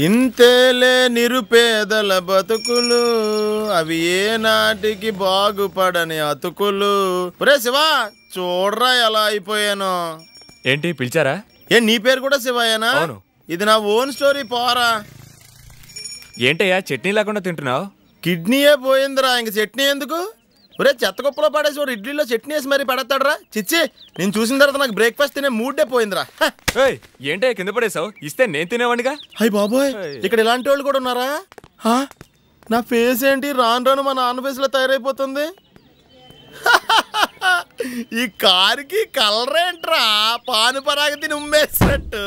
ఇంతేలే నిరుపేదల బతుకులు, అవి ఏ నాటికి బాగుపడని అతుకులు. ఒరే శివ, చూడరా ఎలా అయిపోయాను. ఏంటి పిలిచారా? నీ పేరు కూడా శివయ్యనా? ఇది నా ఓన్ స్టోరీ పోరా. ఏంటయ్యా చట్నీ లేకుండా తింటున్నావు? కిడ్నీయే పోయిందిరా, ఇంక చట్నీ ఎందుకు? ఒరే చెత్త కుప్పలో పడేసి వాడు ఇడ్లీలో చట్నీ వేసి మరీ పడతాడరా. చిచ్చి, నేను చూసిన తర్వాత నాకు బ్రేక్ఫాస్ట్ తినే మూడే పోయిందిరా. ఏంటయ్యా కింద పడేసావు? ఇస్తే నేను తినేవాడిగా. అయ్యి బాబోయ్, ఇక్కడ ఇలాంటి వాళ్ళు కూడా ఉన్నారా? నా ఫేస్ ఏంటి రాను రాను మా నాన్న ఫేస్ లో తయారైపోతుంది. ఈ కారుకి కలర్ ఏంట్రా, పాను పరాగ తిని ఉమ్మేసినట్టు.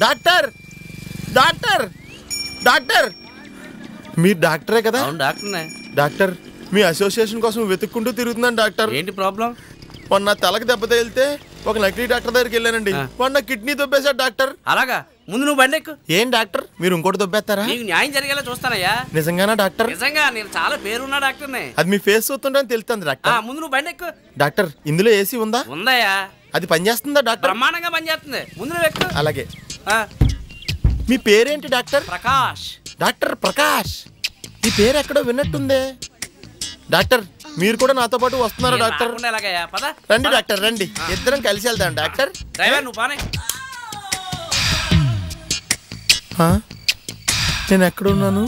డాక్టర్ డాక్టర్ డాక్టర్, మీరు డాక్టరే కదా? డాక్టర్నే. డాక్టర్, మీ అసోసియేషన్ కోసం వెతుక్కుంటూ తిరుగుతున్నాను డాక్టర్. ఏంటి ప్రాబ్లం? మొన్న తలకు దెబ్బ తగిలితే ఒక నకిలీ డాక్టర్ దగ్గరికి వెళ్ళానండి. మొన్న కిడ్నీ దొబ్బేశాడు డాక్టర్. అలాగా? ముందు నువ్వు బండి ఎక్కు. ఏం డాక్టర్, మీరు ఇంకోటి దొబ్బేస్తారా? నీకు న్యాయం జరిగేలా చూస్తానయ్యా. నిజంగానా డాక్టర్? నిజంగా, నేను చాలా పేరున్నా డాక్టర్నే. అది మీ ఫేస్ చూస్తుంటే తెలుస్తుంది డాక్టర్. ముందు నువ్వు బండి ఎక్కు. డాక్టర్, ఇందులో ఏసీ ఉందా? ఉందయ్యా. అది పనిచేస్తుందా డాక్టర్? బ్రహ్మాండంగా పనిచేస్తుంది. ముందు నువ్వు ఎక్కు. అలాగే. మీ పేరేంటి డాక్టర్? ప్రకాష్. డాక్టర్ ప్రకాష్, ఈ పేరు ఎక్కడో విన్నట్టుందే. డాక్టర్, మీరు కూడా నాతో పాటు వస్తున్నారా డాక్టర్? రండి డాక్టర్, రండి, ఇద్దరం కలిసి వెళ్దాం డాక్టర్. నేను ఎక్కడున్నాను?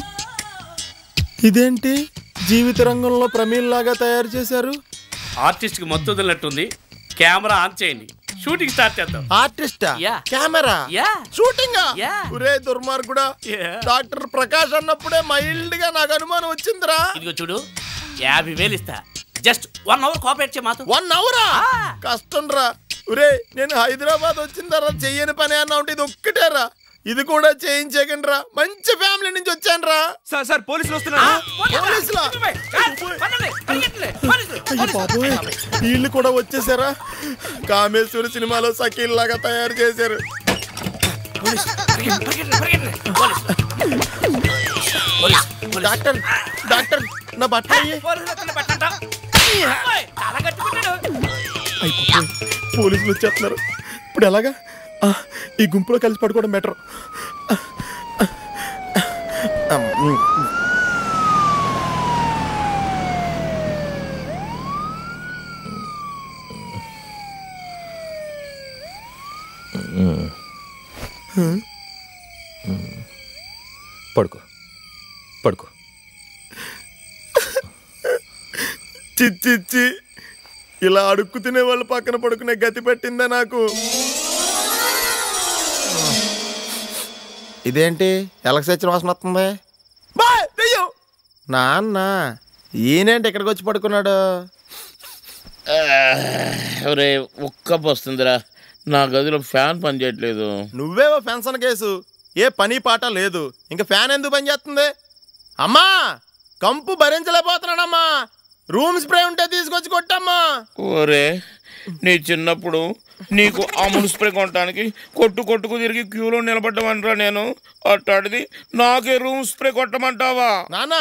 ఇదేంటి జీవిత రంగంలో ప్రమీల్ లాగా తయారు చేశారు? ఆర్టిస్ట్ కి మత్తు వదిలినట్టుంది. కెమెరా ఆన్ చేయండి, షూటింగ్ స్టార్ట్ చేద్దాం. ఆర్టిస్టా? Camera shooting? ఒరే దుర్మార్గుడా, డాక్టర్ ప్రకాష్ అన్నప్పుడే మైల్డ్ గా నాకు అనుమానం వచ్చిందిరా. ఇదిగో చూడు, 50,000 ఇస్తా. జస్ట్ 1 అవర్ కోఆపరేట్ చేయ. మాతో 1 అవరా? కష్టం రా. ఒరే, నేను హైదరాబాద్ వచ్చిన తర్వాత చెయ్యని పని అన్నా ఉంటే ఇది ఒక్కటేరా. ఇది కూడా చేయించకండి రా, మంచి ఫ్యామిలీ నుంచి వచ్చాను రా. సార్ పోలీసులు వస్తున్నారు. వీళ్ళు కూడా వచ్చేసారా? కామేశ్వరి సినిమాలో సకీల్ లాగా తయారు చేశారు. డాక్టర్ డాక్టర్, నా బట్ట పోలీసులు వచ్చేస్తున్నారు. ఇప్పుడు ఎలాగా? ఈ గుంపులో కలిసి పడుకోవడం బెటర్. పడుకో పడుకో. చిచ్చి, ఇలా అడుక్కు తినే వాళ్ళు పక్కన పడుకునే గతి పెట్టిందా నాకు. ఇదేంటి ఎలక్సచ్చిన వాసన వస్తుంది? నాన్న, ఈయనేంటి ఇక్కడికి వచ్చి పడుకున్నాడు? ఒక్క వస్తుందిరా, నా గదిలో ఫ్యాన్ పని చేయట్లేదు. నువ్వేవో పెన్షన్ కేసు, ఏ పని పాట లేదు, ఇంకా ఫ్యాన్ ఎందుకు పని చేస్తుంది? అమ్మా, కంపు భరించలేకపోతున్నానమ్మా, రూమ్ స్ప్రే ఉంటే తీసుకొచ్చి కొట్టమ్మా. ఓరే, నీ చిన్నప్పుడు నీకు అమూల్ స్ప్రే కొట్టడానికి కొట్టుకు తిరిగి క్యూలో నిలబడ్డమంటారా నేను? అట్టాడిది నాకే రూమ్ స్ప్రే కొట్టమంటావా? నాన్న,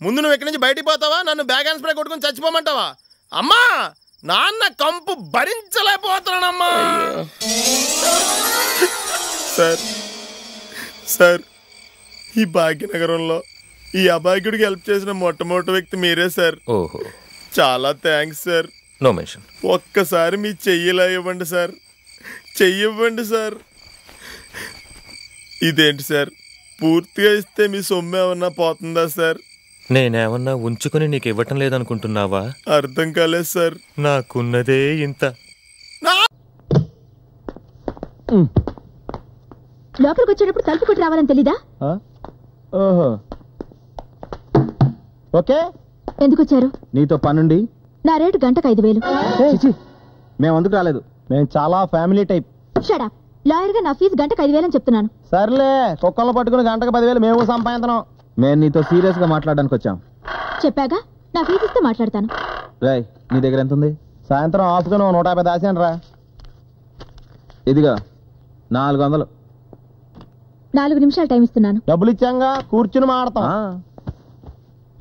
ముందు నువ్వు ఇక్కడి నుంచి బయటికి పోతావా, నన్ను బ్యాగ్ అండ్ స్ప్రే కొట్టుకుని చచ్చిపోమంటావా? అమ్మా, నాన్న కంపు భరించలేకపోతున్నానమ్మా. సార్, ఈ భాగ్యనగరంలో ఈ అభాగ్యుడికి హెల్ప్ చేసిన మొట్టమొదటి వ్యక్తి మీరే సార్. ఓహో, చాలా థ్యాంక్స్ సార్. No mention. ఒక్కసారి మీ చెయ్యిలా ఇవ్వండి సార్, చెయ్యివ్వండి సార్. ఇదేంటి సార్, పూర్తిగా ఇస్తే మీ సొమ్ము ఏమన్నా పోతుందా సార్? నేనేమన్నా ఉంచుకుని నీకు ఇవ్వటం లేదనుకుంటున్నావా? అర్థం కాలేదు సార్. నాకున్నదే ఇంత. లోపలికి వచ్చేటప్పుడు తలుపు కొట్టి రావాలని తెలీదా? ఓకే, ఎందుకు వచ్చారు? నీతో పనుండి. నా రేటు గంటకు 5,000. మేము అందుకు రాలేదు, మేము చాలా family type. Shut up. Lawyer గా నా ఫీజు గంటకు 5,000 అని చెప్తున్నాను. సర్లే, కుక్కలు పట్టుకుని గంటకు 10,000 మేము సంపాదించడం. మేము నీతో సీరియస్ గా మాట్లాడడానికి వచ్చాం. చెప్పాగా, నా ఫీజు ఇస్తే మాట్లాడతాను. రేయ్, నీ దగ్గర ఎంత ఉంది? సాయంత్రం ఆఫ్గా 150 దాసాను రా. ఇదిగా 400. 4 నిమిషాలు టైం ఇస్తున్నాను. డబ్బులు ఇచ్చాంగా, కూర్చుని మాడతాం.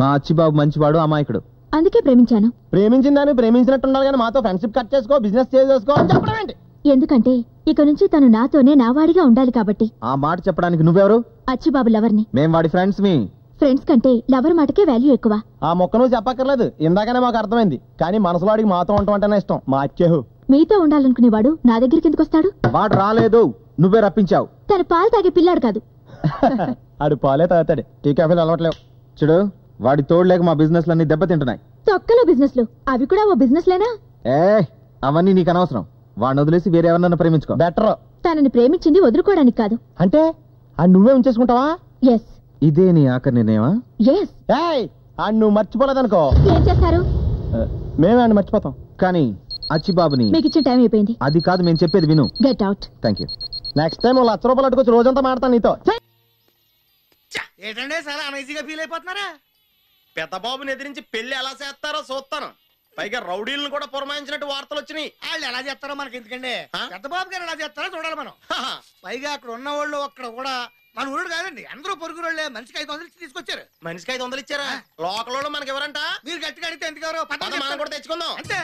మా అచ్చిబాబు మంచివాడు, అమాయకుడు, అందుకే ప్రేమించాను. ప్రేమించిందని ప్రేమించినట్టున్నారు కానీ మాతో ఫ్రెండ్షిప్ కట్ చేసుకో, బిజినెస్ చేసుకో అని చెప్పడం ఏంటి? ఎందుకంటే ఇక నుంచి తను నాతోనే నావాడిగా ఉండాలి కాబట్టి. ఆ మాట చెప్పడానికి నువ్వెవరు? అచ్చిబాబు లవర్ని. మేం వాడి ఫ్రెండ్స్. మీ ఫ్రెండ్స్ కంటే లవర్ మాటకే వాల్యూ ఎక్కువ. ఆ మొక్క నువ్వు చెప్పక్కర్లేదు, ఇందాకనే మాకు అర్థమైంది. కానీ మనసులో వాడికి మాతో ఉండటం అంటేనే ఇష్టం. మా అచ్చేహు మీతో ఉండాలనుకునేవాడు నా దగ్గరికి ఎందుకు వస్తాడు? వాడు రాలేదు, నువ్వే రప్పించావు. తను పాలు తాగే పిల్లాడు కాదు. ఆడు పాలే తాగుతాడు, టీ కాఫీలు అలవట్లేవు. చూడు, వాడి తోడు లేక మా బిజినెస్ లన్నీ దెబ్బతింటున్నాయి. తొక్కలో బిజినెస్లు అవి కూడా ఓ బిజినెస్ లేనా? అవన్నీ నీకు అనవసరం. వాడిని వదిలేసి వేరే ఎవరినన్నా ప్రేమించుకో. బెటర్. తనని ప్రేమించింది వదులుకోవడానికి కాదు. అంటే ఆ నువ్వే ఉంచేసుకుంటావా? ఎస్. ఇదే నీ ఆఖరి నిర్ణయమా? ఎస్. నువ్వు మర్చిపోలేదనుకో. ఏం చేస్తారు? మేమే అని మర్చిపోతాం. కానీ అచ్చిబాబుని మీకు ఇచ్చిన టైం అయిపోయింది. అది కాదు, మేము చెప్పేది విను. Get out. Thank you. Next time ₹1,00,000 అట్టుకొచ్చి రోజంతా మాడతాను నీతో. ఏంటంటే చాలా అనీజీగా ఫీల్ అయిపోతున్నారా? పెద్ద బాబుని ఎదిరించి పెళ్లి ఎలా చేస్తారో చూస్తాను. పైగా రౌడీలను కూడా పురమాయించినట్టు వార్తలు వచ్చినాయి. వాళ్ళు ఎలా చేస్తారో మనకి ఎందుకండి, పెద్ద బాబు గారు ఎలా చేస్తారో చూడాలి మనం. పైగా అక్కడ ఉన్న వాళ్ళు అక్కడ కూడా మన ఊరు కాదండి, అందరూ పొరుగు వాళ్ళే. మనిషికి 500 తీసుకొచ్చారు. మనిషికి 500 ఇచ్చారా? లోకల్ మనకి ఎవరంట? మీరు గట్టిగా అడిగితే ఎందుకు ఎవరో మనం కూడా తెచ్చుకుందాం అంతే.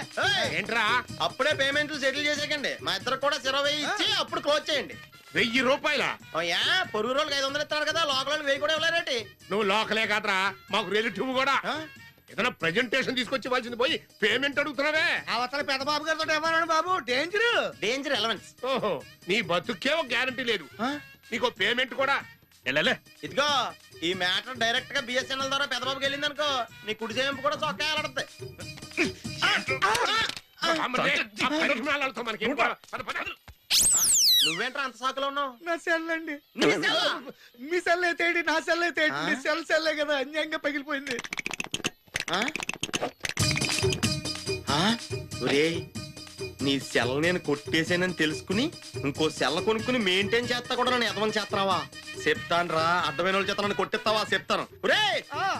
ఏంట్రా అప్పుడే పేమెంట్లు సెటిల్ చేసేకండి. మా ఇద్దరు కూడా 20,000 ఇచ్చి అప్పుడు క్లోజ్ చేయండి. ₹1,000? పొరుగు రోజులు 500 ఇస్తారు కదా, లోకల్ 1000 కూడా ఇవ్వలేరేటి? నువ్వు లోకలే కాదురా, మాకు రిలేటివ్ కూడా. ఏదైనా ప్రెజెంటేషన్ తీసుకొచ్చి ఇవ్వాల్సింది పోయి పేమెంట్ అడుగుతున్నావే. అవతల పెద్ద బాబు గారితో ఏమన్నాడు బాబు? Danger allowance. ఓహో, నీ బతుకే ఒక గ్యారంటీ లేదు, నీకు పేమెంట్ కూడా. వెళ్ళలే. ఇదిగో, ఈ మ్యాటర్ డైరెక్ట్ గా బిఎస్ఎన్ఎల్ ద్వారా పెద్దబాబుకి వెళ్ళింది అనుకో, నీ కుడి చేయింపు కూడా చొక్కా ఎలాడతాయి. నువ్వేంట్రా అంత సాకులో ఉన్నావు? నా సెల్ అండి. మీ సెల్ అయితే నా సెల్ అయితే మీ సెల్లే కదా, అన్యాయంగా పగిలిపోయింది. నీ సెల్ నేను కొట్టేసానని తెలుసుకుని ఇంకో సెల్ కొనుక్కుని మెయింటైన్ చేస్తా కూడా నన్ను ఎదవని చేస్తావా? చెప్తాను రా, అడ్డమైన వాళ్ళు చేత నన్ను కొట్టిస్తావా? చెప్తాను.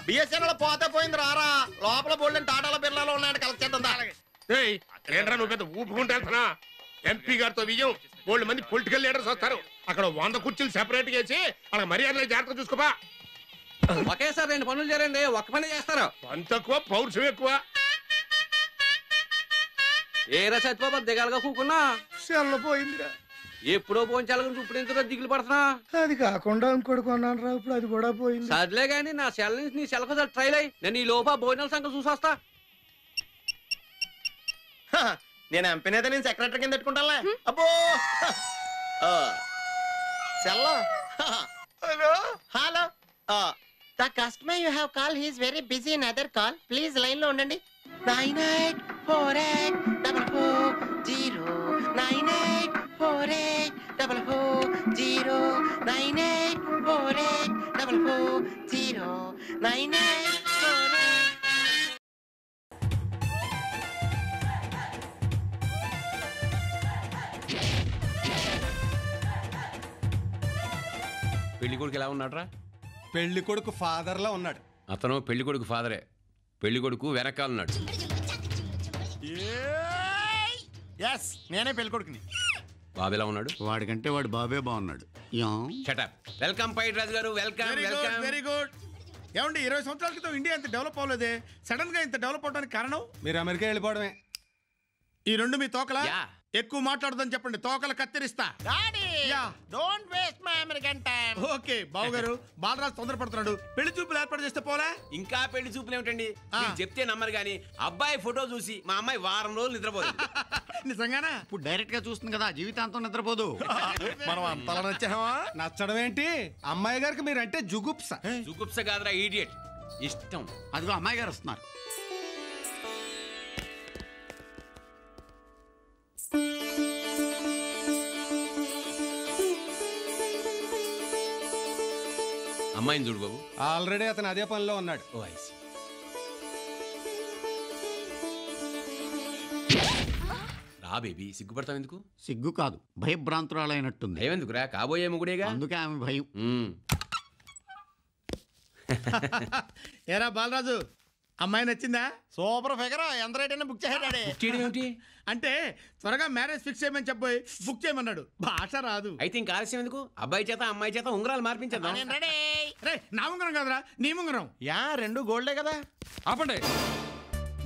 బిఎస్ఎన్ఎల్ పోతే పోయింది, రారా లోపల బోల్డెన్ టాటాల బిర్లాలో ఉన్నాడు, కలెక్ట్ చేద్దాం. ఏంట్రా నువ్వు పెద్ద ఊపుకుంటా వెళ్తున్నా? ఎంపీ గారితో విజయం, 100 మంది పొలిటికల్ లీడర్స్ వస్తారు. అక్కడ 100 కుర్చీలు సెపరేట్ చేసి అక్కడ మర్యాదలు జాగ్రత్త చూసుకోపా. ఒకేసారి 2 పనులు చేరండి, ఒక్క పని చేస్తారు. పని తక్కువ, పౌరుషం ఎక్కువ. ఏరా సత్యబాబు దిగాలుగా కూకున్నా సెల్ పోయిందిరా. ఎప్పుడో పోయించాలని ఇప్పుడు ఎందుకు దిగులు పడుతున్నా? అది కాకుండా ఇంకోటి కొన్నాను రా, ఇప్పుడు అది కూడా పోయింది. సర్లే గాని నా సెల్ నుంచి నీ సెల్ కోసం ట్రైల్ అయ్యి నేను ఈ లోప భోజనాల సంగతి చూసొస్తా. నేను ఎంపీ నేత, నేను సెక్రటరీ కింద పెట్టుకుంటానులే. అబ్బో సెల్లో. Hello hello, the customer you have call, he is very busy in other call, please line లో ఉండండి. 984844 984844 984844 పెళ్లి కొడుకు ఎలా ఉన్నాడ్రా? పెళ్లి కొడుకు ఫాదర్ లా ఉన్నాడు. అతను పెళ్లి కొడుకు ఫాదరే, పెళ్లి కొడుకు వెనకాలన్నాడు. నేనే పెళ్లి కొడుకుని. బాబు ఎలా ఉన్నాడు? వాడికంటే వాడు బాబే బాగున్నాడు. షటప్. వెల్కమ్ పైట్ రాజు గారు, వెల్కమ్ వెల్కమ్. Very good. ఏమండి 20 సంవత్సరాల క్రితం ఇండియా ఇంత డెవలప్ అవ్వలేదే, సడన్ గా ఇంత డెవలప్ అవడానికి కారణం మీరు అమెరికా వెళ్ళిపోవడమే. ఈ రెండు మీ తోకలా? ఎక్కువ మాట్లాడదని చెప్పండి, తోకలు కత్తిరిస్తా. Don't waste my American time. Okay బాబు గారు, బాలరాజు తొందరపడుతున్నాడు, పెళ్లి చూపులు ఏర్పాటు చేస్తే పోలే. ఇంకా పెళ్లి చూపులు ఏమిటండి, చెప్తే నమ్మరు గాని అబ్బాయి ఫోటో చూసి మా అమ్మాయి వారం రోజులు నిద్రపోదు. నిజంగానా? ఇప్పుడు డైరెక్ట్ గా చూస్తుంది కదా, జీవితాంతం నిద్రపోదు. మనం అంతలా నచ్చామా? నచ్చడం ఏంటి, అమ్మాయి గారికి మీరంటే జుగుప్స. జుగుప్స కాదురా ఈడియట్, ఇష్టం. అదిగో అమ్మాయి గారు వస్తున్నారు. అమ్మాయిని చూడు బాబు. ఆల్రెడీ అతను అదే పనిలో ఉన్నాడు. ఓ ఐ సీ. రా బేబీ, సిగ్గుపడతావు ఎందుకు? సిగ్గు కాదు, భయభ్రాంతురాలైనట్టుంది. భయం ఎందుకురా, కాబోయే ముగుడేగా, అందుకే ఆమె భయం. ఏరా బాలరాజు, అమ్మాయి నచ్చిందా? సూపర్ ఫిగర్, ఎంత రేట్ అయినా బుక్ చేసాడే. అంటే త్వరగా మ్యారేజ్ ఫిక్స్ చేయమని చెప్పి బుక్ చేయమన్నాడు. భాష రాదు. అయితే ఇంకా ఆలస్యం ఎందుకు, అబ్బాయి చేత అమ్మాయి చేత ఉంగరాలు మార్పించేద్దాం. రే, నా ఉంగరం కాదురా, నీ ఉంగరం. రెండు గోల్డే కదా. ఆపండి.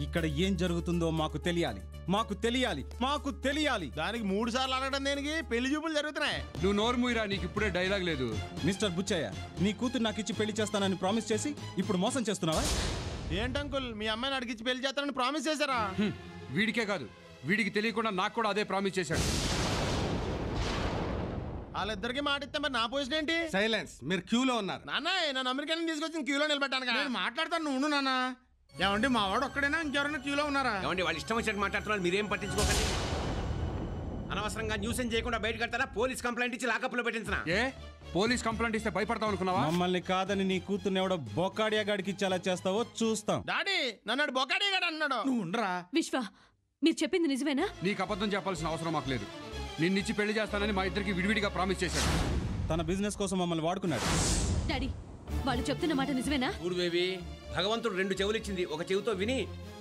ఇక్కడ ఏం జరుగుతుందో మాకు తెలియాలి, మాకు తెలియాలి, మాకు తెలియాలి. దానికి 3 సార్లు అడగడం దేనికి? పెళ్లి చూపులు జరుగుతున్నాయి. నువ్వు నోరు మూయరా, నీకు ఇప్పుడే డైలాగ్ లేదు. మిస్టర్ బుచ్చయ్య, నీ కూతురు నాకు ఇచ్చి పెళ్లి చేస్తానని ప్రామిస్ చేసి ఇప్పుడు మోసం చేస్తున్నావా? ఏంటంకుల్, మీ అమ్మాయిని అడిగిచ్చి పెళ్లి చేస్తానని ప్రామిస్ చేశారా? వీడికే కాదు, వీడికి తెలియకుండా నాకు కూడా అదే ప్రామిస్ చేశాడు. వాళ్ళిద్దరికి మాట ఇస్తే మరి నా పొజిషన్ ఏంటి? సైలెన్స్. మీరు క్యూలో ఉన్నారు. నాన్న నన్ను అమెరికా నుంచి తీసుకొచ్చి క్యూలో నిలబెట్టాను. నేను మాట్లాడతాను, నువ్వు నాన్న. ఏమండి మా వాడు ఒక్కడైనా ఇంకెవరైనా క్యూలో ఉన్నారా? ఏమండి వాళ్ళు ఇష్టం వచ్చినట్టు మాట్లాడుతున్నారు, మీరేం పట్టించుకోకండి. అనవసరంగా న్యూసెన్స్ చేయకుండా బయట కడతారా? పోలీస్ కంప్లైంట్ ఇచ్చి లాకప్లో పెట్టించిన. ఏ పోలీస్ కంప్లైంట్ ఇస్తే భయపడతావు అనుకున్నావా? మమ్మల్ని కాదని నీ కూతుర్ని ఎవడో బొక్కాడియా గాడికి ఇచ్చేలా చేస్తావో చూస్తాం. డాడీ నన్ను బొకాడి గాడు అన్నాడు. నువ్వు ఉండరా? విశ్వ, మీరు చెప్పింది నిజమేనా? నీకు అబద్ధం చెప్పాల్సిన అవసరం మాకు లేదు. నిన్నిచ్చి పెళ్లి చేస్తానని మా ఇద్దరికి విడివిడిగా ప్రామిస్ చేశాడు. తన బిజినెస్ కోసం మమ్మల్ని వాడుకున్నాడు. డాడీ, వాళ్ళు చెప్తున్న మాట నిజమేనా? చూడు బేబీ, భగవంతుడు 2 చెవులు ఇచ్చింది, ఒక చెవితో విని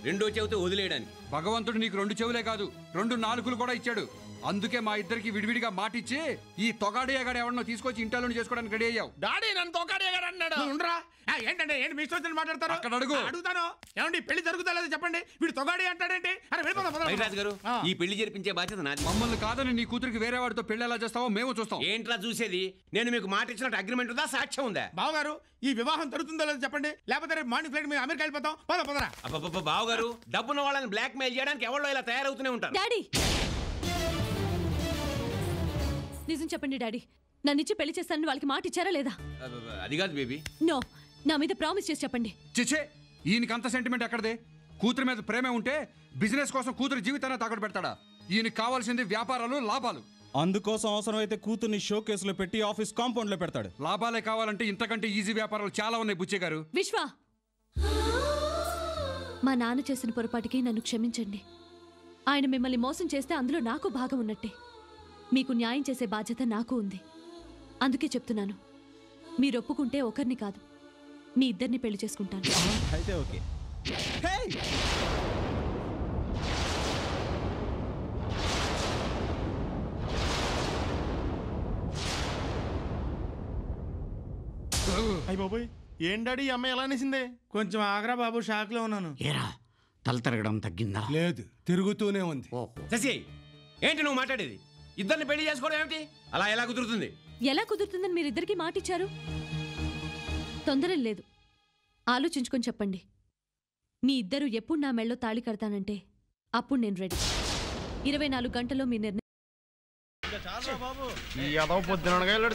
రెండో చెవితో వదిలేయడానికి. భగవంతుడు నీకు 2 చెవులే కాదు 2 నాలుకలు కూడా ఇచ్చాడు. అందుకే మా ఇద్దరికి విడివిడిగా మాటిచ్చి ఈ తొగాడియాగాడు ఎవరినో తీసుకొచ్చి ఇంటాలోని చేసుకోవడానికి రెడీ అయ్యావు. డాడీ నన్ను తొగాడియాగాడు అన్నాడు. ఉండరా? ఏంటంటే ఏంటి మీ ఇష్టం మాట్లాడతారు? అక్కడ అడుగు. అడుగుతాను. ఏమండి పెళ్లి జరుగుతా లేదా చెప్పండి. వీడు తొగాడి అంటాడేంటి? అరే రాజు గారు, ఈ పెళ్లి జరిపించే బాధ్యత నాది. మమ్మల్ని కాదని నీ కూతురికి వేరే వాడితో పెళ్లి ఎలా చేస్తావో మేము చూస్తాం. ఏంట్రా చూసేది? నేను మీకు మాట ఇచ్చినట్టు అగ్రిమెంట్ ఉందా, సాక్ష్యం ఉందా? బావగారు, ఈ వివాహం జరుగుతుందో లేదో చెప్పండి, లేకపోతే రేపు మార్నింగ్ ఫ్లైట్ మీద అమెరికా వెళ్ళిపోతాం. పదరా. అబ్బబ్బ బావగారు, డబ్బున్న వాళ్ళని బ్లాక్ మెయిల్ చేయడానికి ఎవరో ఇలా తయారవుతూనే ఉంటారు. డాడీ, నిజం చెప్పండి డాడీ, నన్నిచ్చి పెళ్లి చేస్తానని వాళ్ళకి మాట ఇచ్చారా లేదా? అది కాదు బేబీ. నో, నా మీద ప్రామిస్ చేసి చెప్పండి. చిచ్చే, ఈయనకి అంత సెంటిమెంట్ ఎక్కడదే? కూతురు మీద ప్రేమే ఉంటే బిజినెస్ కోసం కూతురు జీవితాన్ని తాకట్టు పెడతాడా? ఈయనకి కావాల్సింది వ్యాపారాలు, లాభాలు. అందుకోసం అవసరమైతే కూతుర్ని షో కేసులో పెట్టి ఆఫీస్ కాంపౌండ్ లో పెడతాడు. లాభాలే కావాలంటే ఇంతకంటే ఈజీ వ్యాపారాలు చాలా ఉన్నాయి బుచ్చే గారు. విశ్వ, మా నాన్న చేసిన పొరపాటుకి నన్ను క్షమించండి. ఆయన మిమ్మల్ని మోసం చేస్తే అందులో నాకు భాగం ఉన్నట్టే. మీకు న్యాయం చేసే బాధ్యత నాకు ఉంది. అందుకే చెప్తున్నాను, మీరు ఒప్పుకుంటే ఒకరిని కాదు, మీ ఇద్దరిని పెళ్లి చేసుకుంటాను. అయితే ఓకే. అయ్య బాబోయ్, ఏం డాడీ ఈ అమ్మాయి ఎలా అనేసిందే? కొంచెం ఆగ్రా బాబు, షాక్ లో ఉన్నాను. ఏరా తల తిరగడం తగ్గిందా? లేదు, తిరుగుతూనే ఉంది. శశి, ఏంటి నువ్వు మాట్లాడేది? ఇద్దరిని పెళ్లి చేసుకోవడం ఏమిటి? అలా ఎలా కుదురుతుంది? ఎలా కుదురుతుందని మీరిద్దరికీ మాట ఇచ్చారు? తొందర లేదు, ఆలోచించుకొని చెప్పండి. మీ ఇద్దరు ఎప్పుడు నా మెళ్ళో తాళి కడతానంటే అప్పుడు నేను రెడీ. 24 గంటల్లో మీ నిర్ణయం.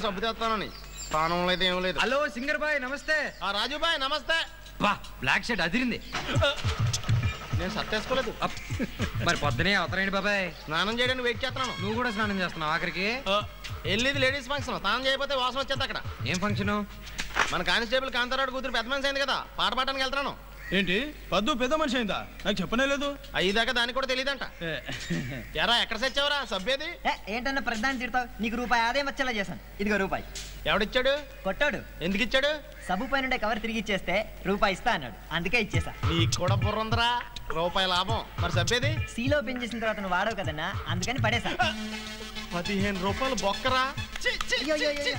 సబ్బు తెస్తానని స్థానంలో అయితే ఏం లేదు. హలో సింగర్ బాయ్, నమస్తే. రాజు బాయ్ నమస్తే. బా, బ్లాక్ షర్ట్ అదిరింది. నేను సత్తేసుకోలేదు. మరి పొద్దునే అవతరండి బాబాయ్. స్నానం చేయడానికి వెయిట్ చేస్తున్నాను. నువ్వు కూడా స్నానం చేస్తున్నావు ఆఖరికి? వెళ్ళేది లేడీస్ ఫంక్షన్, స్నానం చేయకపోతే వాసన వచ్చేది అక్కడ. ఏం ఫంక్షన్? మన కానిస్టేబుల్ కాంతారాడు కూతురు పెద్ద మనిషి అయింది కదా, పాట పాడడానికి వెళ్తున్నాను. ఏంటి పద్దు పెద్ద మనిషి అయిందా? నాకు చెప్పనే లేదు. అయ్యేదాకా దానికి కూడా తెలియదంట. ఎరా ఎక్కడ సచ్చావురా? సబ్బేది ఏంటన్నా ప్రధాని తిడతావు? నీకు రూపాయి ఆదాయం వచ్చేలా చేశాను. ఇదిగో రూపాయి. ఎవడిచ్చాడు? కొట్టాడు. ఎందుకు ఇచ్చాడు? సబ్బు పైన కవర్ తిరిగి ఇచ్చేస్తే రూపాయి ఇస్తా అన్నాడు, అందుకే ఇచ్చేసా. నీకు కూడా బుర్ర ఉందరా? రూపాయి లాభం. మరి సబ్బేది? సీలో ఓపెన్ చేసిన తర్వాత నువ్వు వాడవు కదన్నా, అందుకని పడేసా. 15 రూపాయలు బొక్కరా.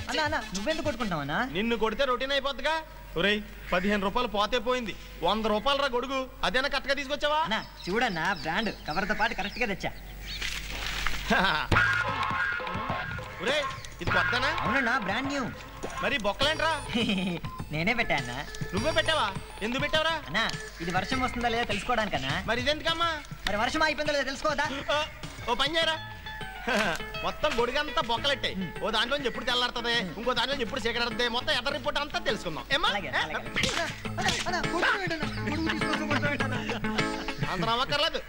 అన్నా అన్నా, నువ్వెందుకు కొట్టుకుంటావన్నా? నిన్ను కొడితే రొటీన్ అయిపోద్దిగా. ఒరేయ్, 15 రూపాయలు పోతే పోయింది, 100 రూపాయలు రా గొడుగు. అదేనా కరెక్ట్గా తీసుకొచ్చావా? అన్నా చూడన్నా, బ్రాండ్ కవర్తో పాటు కరెక్ట్ గా తెచ్చా. ఒరేయ్, ఇది కొత్తనా? అవునన్నా, బ్రాండ్ న్యూ. మరి బొక్కలేంట్రా? నేనే పెట్టా అన్నా. నువ్వే పెట్టావా? ఎందుకు పెట్టావరా? అన్నా ఇది వర్షం వస్తుందా లేదా తెలుసుకోవడానికన్నా. మరి ఇదెందుకమ్మా? మరి వర్షం అయిపోయిందా లేదా తెలుసుకోవద్దా? ఓ పని చేయరా, మొత్తం గొడుగంతా బొక్కలెట్టాయి. ఓ దాంట్లో ఎప్పుడు తెల్లారుతుంది, ఇంకో దాంట్లో ఎప్పుడు చీకడద్ది, మొత్తం ఎదర్ రిపోర్ట్ అంతా తెలుసుకుందాం. అంత నమ్మక్కర్లేదు.